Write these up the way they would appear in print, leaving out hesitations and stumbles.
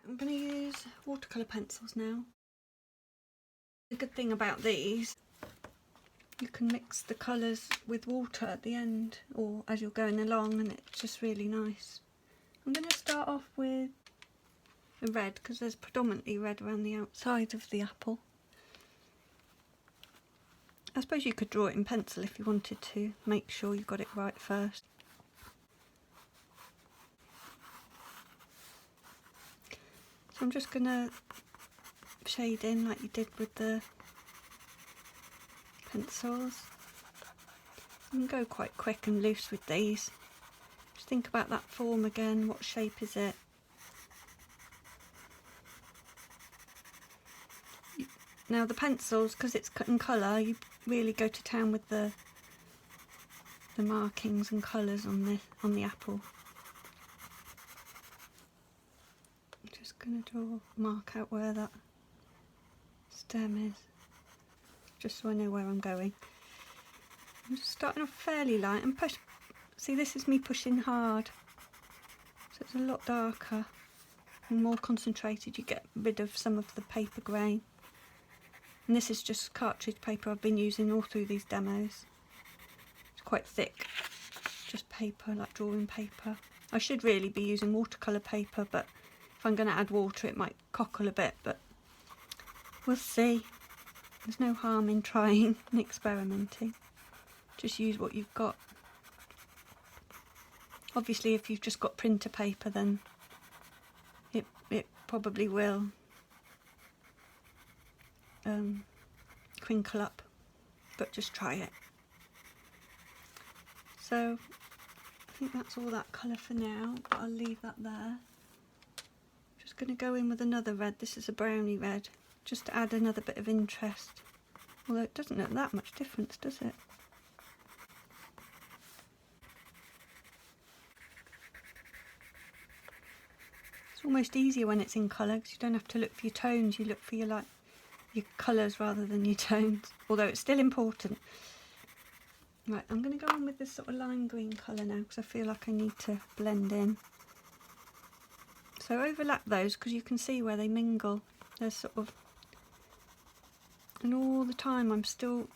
I'm going to use watercolour pencils now. The good thing about these, you can mix the colours with water at the end or as you're going along, and it's just really nice. I'm going to start off with the red because there's predominantly red around the outside of the apple. I suppose you could draw it in pencil if you wanted to, make sure you got it right first. So I'm just going to shade in like you did with the pencils. You can go quite quick and loose with these. Just think about that form again, what shape is it? Now the pencils, because it's cut in colour, you really go to town with the markings and colours on the apple. I'm just going to mark out where that stem is, just so I know where I'm going. I'm just starting off fairly light and push. See, this is me pushing hard, so it's a lot darker and more concentrated. You get rid of some of the paper grain. And this is just cartridge paper I've been using all through these demos. It's quite thick, just paper, like drawing paper. I should really be using watercolour paper, but if I'm going to add water it might cockle a bit, but we'll see. There's no harm in trying and experimenting. Just use what you've got. Obviously if you've just got printer paper, then it probably will crinkle up, but just try it. So I think that's all that colour for now, but I'll leave that there. Just going to go in with another red. This is a browny red, just to add another bit of interest, although it doesn't look that much difference, does it? It's almost easier when it's in colour because you don't have to look for your tones, you look for your colours rather than your tones, although it's still important. Right, I'm going to go on with this sort of lime green colour now because I feel like I need to blend in. So overlap those because you can see where they mingle. They're sort of, and all the time I'm still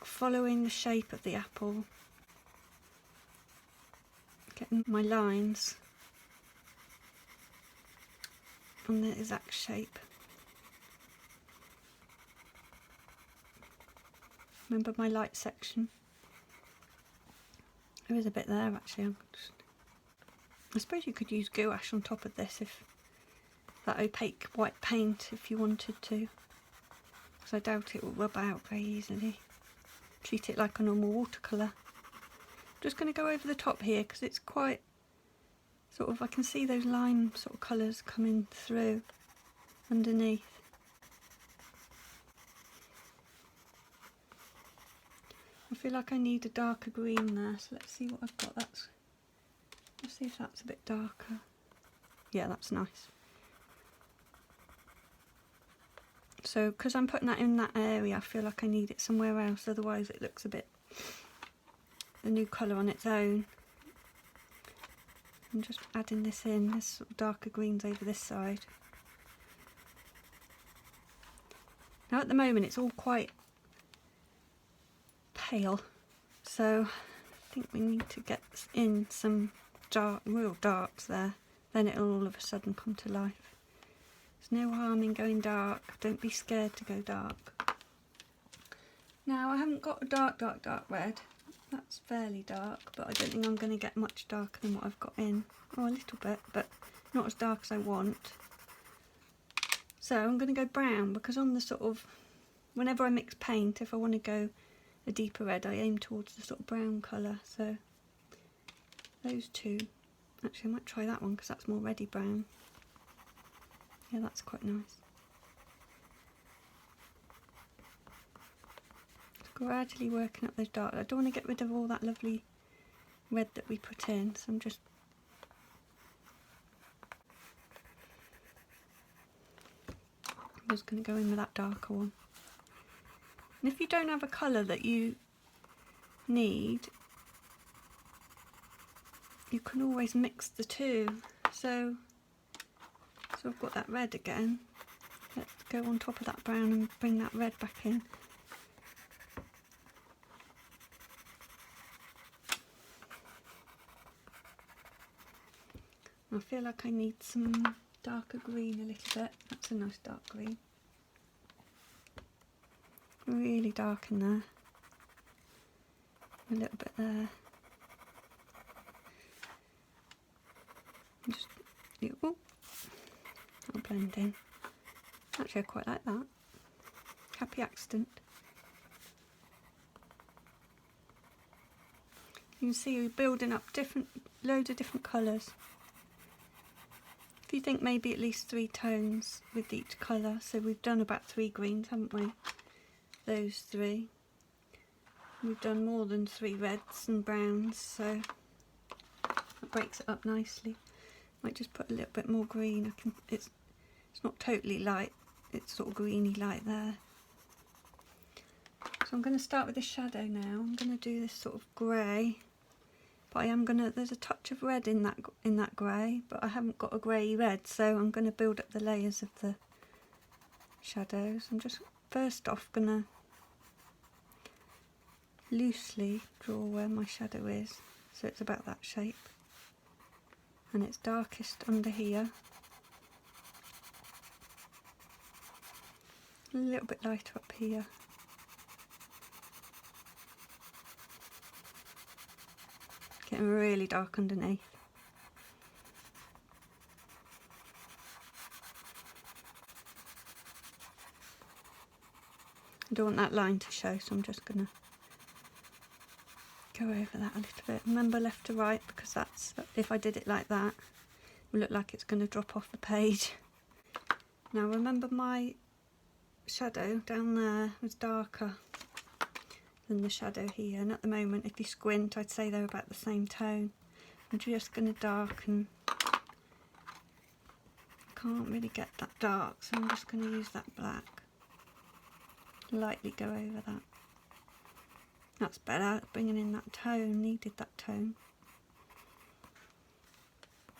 following the shape of the apple, getting my lines on the exact shape. Remember my light section? There is a bit there actually. I suppose you could use gouache on top of this, if that opaque white paint, if you wanted to, because I doubt it will rub out very easily. Treat it like a normal watercolour. I'm just going to go over the top here because it's quite sort of, I can see those lime sort of colours coming through underneath. I feel like I need a darker green there, so let's see what I've got. Let's see if that's a bit darker. Yeah, that's nice. So because I'm putting that in that area, I feel like I need it somewhere else, otherwise it looks a bit a new colour on its own. I'm just adding this in, this sort of darker greens over this side. Now at the moment it's all quite pale, so I think we need to get in some dark, real darks there, then it'll all of a sudden come to life. There's no harm in going dark, don't be scared to go dark. Now I haven't got a dark red, that's fairly dark, but I don't think I'm going to get much darker than what I've got in. Oh, a little bit, but not as dark as I want. So I'm going to go brown, because on the sort of, whenever I mix paint, if I want to go a deeper red, I aim towards the sort of brown colour. So those two, actually I might try that one because that's more reddy brown. Yeah, that's quite nice. Just gradually working up those dark. I don't want to get rid of all that lovely red that we put in, so I'm just going to go in with that darker one. And if you don't have a colour that you need, you can always mix the two. So So I've got that red again. Let's go on top of that brown and bring that red back in. I feel like I need some darker green a little bit. That's a nice dark green. Really dark in there. A little bit there. Just, oh, that'll blend in. Actually, I quite like that. Happy accident. You can see we're building up loads of different colours. If you think maybe at least 3 tones with each colour, so we've done about 3 greens, haven't we? Those 3. We've done more than 3 reds and browns, so that breaks it up nicely. Might just put a little bit more green. It's not totally light, it's sort of greeny light there. So I'm going to start with the shadow now. I'm going to do this sort of grey, but there's a touch of red in that grey, but I haven't got a grey red, so I'm going to build up the layers of the shadows. I'm just first off going to loosely draw where my shadow is, so it's about that shape. And it's darkest under here, a little bit lighter up here. Getting really dark underneath. I don't want that line to show, so I'm just going to go over that a little bit. Remember left to right, because if I did it like that, it will look like it's going to drop off the page. Now remember my shadow down there was darker than the shadow here, and at the moment if you squint I'd say they're about the same tone. I'm just going to darken. I can't really get that dark, so I'm just going to use that black. Lightly go over that. That's better, bringing in that tone, needed that tone.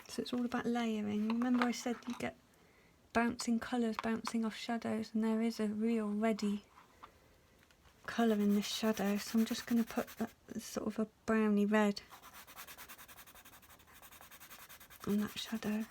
So it's all about layering. Remember I said you get bouncing colours bouncing off shadows, and there is a real ready colour in this shadow, so I'm just going to put that sort of a browny red on that shadow.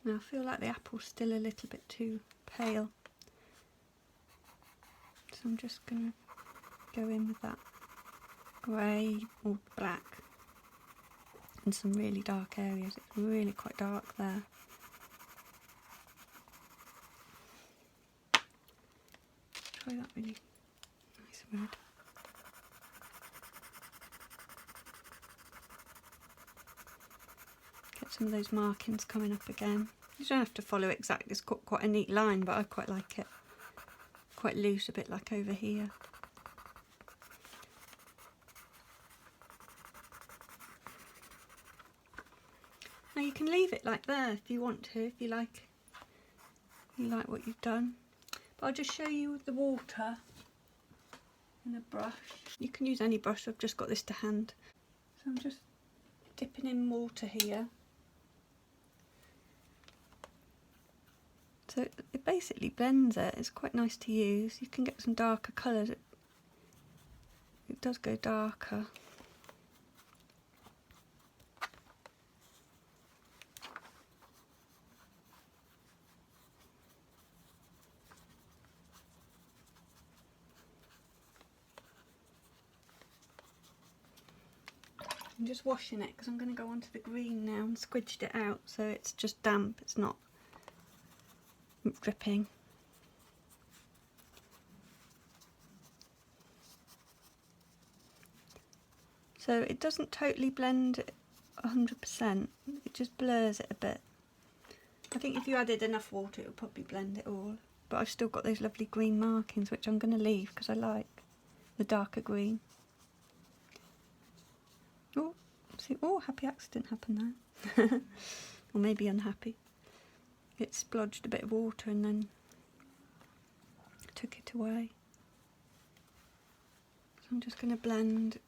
Now I feel like the apple's still a little bit too pale, so I'm just going to go in with that grey or black in some really dark areas. It's really quite dark there. Try that really nice red. Get some of those markings coming up again. You don't have to follow it exactly, it's got quite a neat line, but I quite like it. Quite loose, a bit like over here. Now you can leave it like there if you want to, if you like what you've done. But I'll just show you the water and a brush. You can use any brush, I've just got this to hand. So I'm just dipping in water here. So it basically blends it. It's quite nice to use. You can get some darker colours. It does go darker. I'm just washing it because I'm going to go onto the green now and squidged it out so it's just damp, it's not dripping. So it doesn't totally blend 100%, it just blurs it a bit. I think if you added enough water it would probably blend it all, but I've still got those lovely green markings which I'm going to leave because I like the darker green. Oh, see, oh, happy accident happened there. or maybe unhappy. It splodged a bit of water and then took it away. So I'm just going to blend.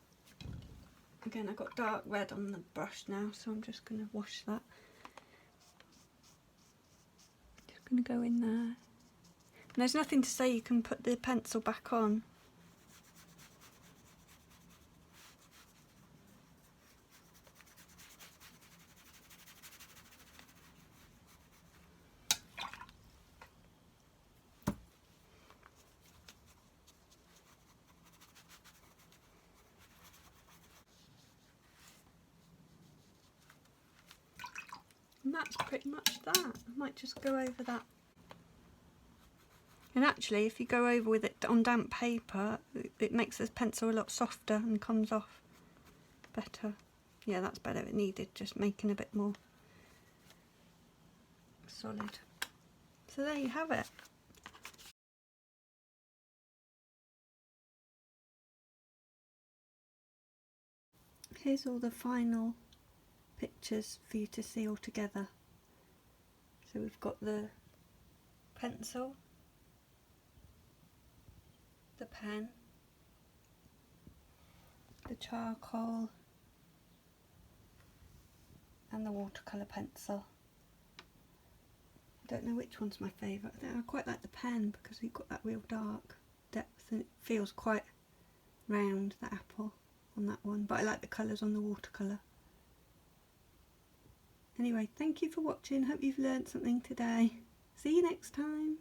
Again, I've got dark red on the brush now, so I'm just going to wash that. Just going to go in there. And there's nothing to say you can put the pencil back on. And that's pretty much that. I might just go over that. And actually, if you go over with it on damp paper, it makes the pencil a lot softer and comes off better. Yeah, that's better. It needed just making a bit more solid. So there you have it. Here's all the final pictures for you to see all together. So we've got the pencil, the pen, the charcoal and the watercolour pencil. I don't know which one's my favourite. I think I quite like the pen because you've got that real dark depth and it feels quite round, the apple on that one, but I like the colours on the watercolour. Anyway, thank you for watching. Hope you've learnt something today. See you next time.